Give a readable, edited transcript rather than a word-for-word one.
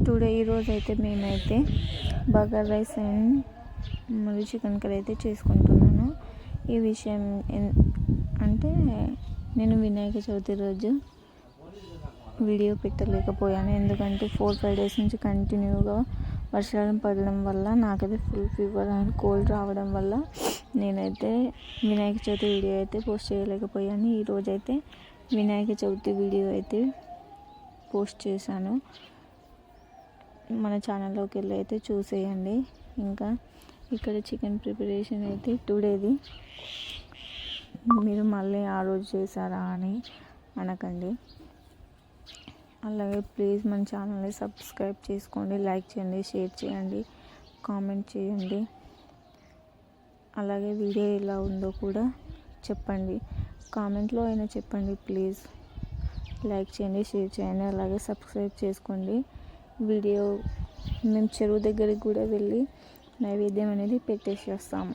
ఈరోజు అయితే మేమైతే బగారా రైస్ అండ్ మరియు చికెన్ కర్రీ అయితే చేసుకుంటున్నాను. ఈ విషయం అంటే నేను వినాయక చవితి రోజు వీడియో పెట్టలేకపోయాను, ఎందుకంటే 4-5 డేస్ నుంచి కంటిన్యూగా వర్షాలు పడడం వల్ల నాకైతే ఫుల్ ఫీవర్ అండ్ కోల్డ్ రావడం వల్ల నేనైతే వినాయక చవితి వీడియో అయితే పోస్ట్ చేయలేకపోయాను. ఈరోజైతే వినాయక చవితి వీడియో అయితే పోస్ట్ చేశాను. మన ఛానల్లోకి వెళ్ళి అయితే చూసేయండి. ఇంకా ఇక్కడ చికెన్ ప్రిపరేషన్ అయితే టుడేది, మీరు మళ్ళీ ఆ రోజు చేశారా అని అనకండి. అలాగే ప్లీజ్ మన ఛానల్ని సబ్స్క్రైబ్ చేసుకోండి, లైక్ చేయండి, షేర్ చేయండి, కామెంట్ చేయండి. అలాగే వీడియో ఎలా ఉందో కూడా చెప్పండి, కామెంట్లో అయినా చెప్పండి. ప్లీజ్ లైక్ చేయండి, షేర్ చేయండి, అలాగే సబ్స్క్రైబ్ చేసుకోండి. వీడియో మేము చెరువు దగ్గరికి కూడా వెళ్ళి నైవేద్యం అనేది పెట్టేసి వస్తాము.